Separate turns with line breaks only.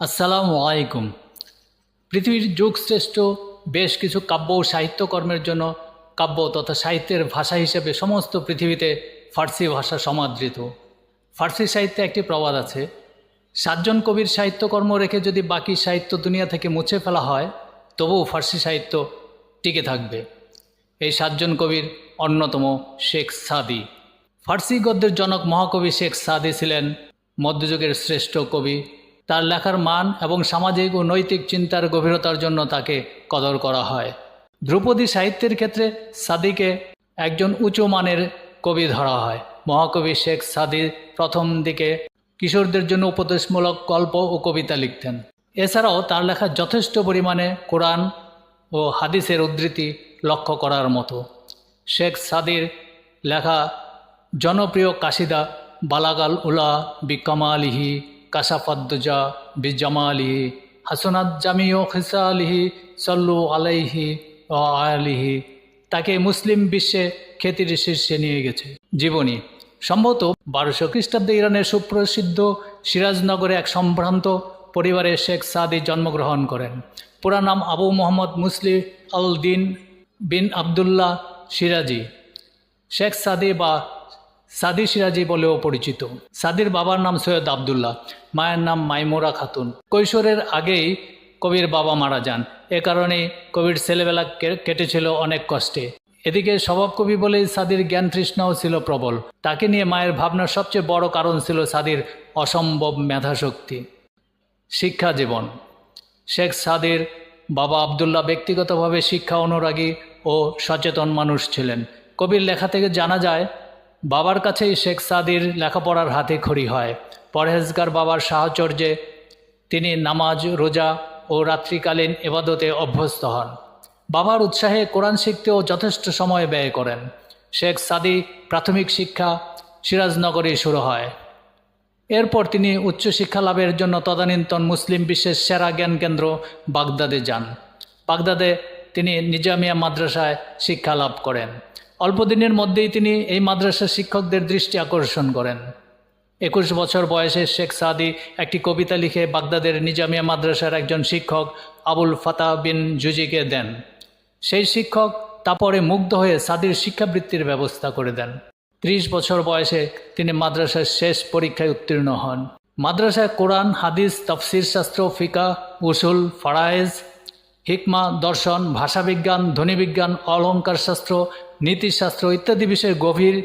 আসসালামু আলাইকুম। পৃথিবীর যুগশ্রেষ্ঠ বেশ কিছু কাব্য ও সাহিত্যকর্মের জন্য কাব্য তথা সাহিত্যের ভাষা হিসেবে সমস্ত পৃথিবীতে ফার্সি ভাষা সমাদৃত। ফার্সি সাহিত্যে একটি প্রবাদ আছে, 7 জন কবির সাহিত্যকর্ম রেখে যদি বাকি সাহিত্য দুনিয়া থেকে মুছে ফেলা হয় তবুও ফার্সি সাহিত্য টিকে থাকবে। এই 7 জন কবির অন্যতম শেখ সাদি। ফার্সি গদ্যের জনক মহাকবি শেখ সাদি ছিলেন মধ্যযুগের শ্রেষ্ঠ কবি। তার লেখার মান এবং সামাজিক ও নৈতিক চিন্তার গভীরতার জন্য তাকে কদর করা হয়। ধ্রুপদী সাহিত্যের ক্ষেত্রে সাদিকে একজন উঁচু মানের কবি ধরা হয়। মহাকবি শেখ সাদি প্রথম দিকে কিশোরদের জন্য উপদেশমূলক গল্প ও কবিতা লিখতেন। এছাড়াও তার লেখা যথেষ্ট পরিমাণে কোরআন ও হাদিসের উদ্ধৃতি লক্ষ্য করার মতো। শেখ সাদির লেখা জনপ্রিয় কাসিদা বালাগাল উলা বিকামালিহি, কাশাফাদ্দুজা বিজামালিহি, হাসনাত জামিও খিসালিহি, সল্লু আলাইহি ও আলিহি তাকে মুসলিম বিশ্বে খ্যাতির শীর্ষে নিয়ে গেছে। জীবনী সম্ভবত 1200 খ্রিস্টাব্দে ইরানের সুপ্রসিদ্ধ সিরাজনগরে এক সম্ভ্রান্ত পরিবারে শেখ সাদি জন্মগ্রহণ করেন। পুরা নাম আবু মোহাম্মদ মুসলিম আল দিন বিন আবদুল্লাহ সিরাজি। শেখ সাদি বা সাদি সিরাজি বলেও পরিচিত। সাদির বাবার নাম সৈয়দ আবদুল্লাহ, মায়ের নাম মাইমুরা খাতুন। কৈশোরের আগেই কবির বাবা মারা যান। এ কারণে কবির ছেলেবেলা কেটেছিল অনেক কষ্টে। এদিকে স্বভাব কবি বলেই সাদির জ্ঞান তৃষ্ণাও ছিল প্রবল। তাকে নিয়ে মায়ের ভাবনার সবচেয়ে বড় কারণ ছিল সাদির অসম্ভব মেধাশক্তি। শিক্ষা জীবন। শেখ সাদির বাবা আবদুল্লাহ ব্যক্তিগতভাবে শিক্ষা অনুরাগী ও সচেতন মানুষ ছিলেন। কবির লেখা থেকে জানা যায় বাবার কাছেই শেখ সাদির লেখাপড়ার হাতে খড়ি হয়। পরহেজগার বাবার সাহচর্যে তিনি নামাজ, রোজা ও রাত্রিকালীন ইবাদতে অভ্যস্ত হন। বাবার উৎসাহে কোরআন শিখতেও যথেষ্ট সময় ব্যয় করেন। শেখ সাদি প্রাথমিক শিক্ষা সিরাজনগরে শুরু হয়। এরপর তিনি উচ্চশিক্ষা লাভের জন্য তদানীন্তন মুসলিম বিশ্বের সেরা জ্ঞানকেন্দ্র বাগদাদে যান। বাগদাদে তিনি নিজামিয়া মাদ্রাসায় শিক্ষা লাভ করেন। অল্প দিনের মধ্যেই তিনি এই মাদ্রাসার শিক্ষকদের দৃষ্টি আকর্ষণ করেন। 21 বছর বয়সে শেখ সাদি একটি কবিতা লিখে বাগদাদের নিজামিয়া মাদ্রাসার একজন শিক্ষক আবুল ফাতাহ বিন জুজিকে দেন। সেই শিক্ষক তারপরে মুগ্ধ হয়ে সাদির শিক্ষাবৃত্তির ব্যবস্থা করে দেন। 30 বছর বয়সে তিনি মাদ্রাসার শেষ পরীক্ষায় উত্তীর্ণ হন। মাদ্রাসায় কোরআন, হাদিস, তাফসির শাস্ত্র, ফিকা, উসুল, ফারায়েজ, হিকমা, দর্শন, ভাষাবিজ্ঞান, ধ্বনিবিজ্ঞান, অলঙ্কার শাস্ত্র, নীতিশাস্ত্র ইত্যাদি বিষয়ে গভীর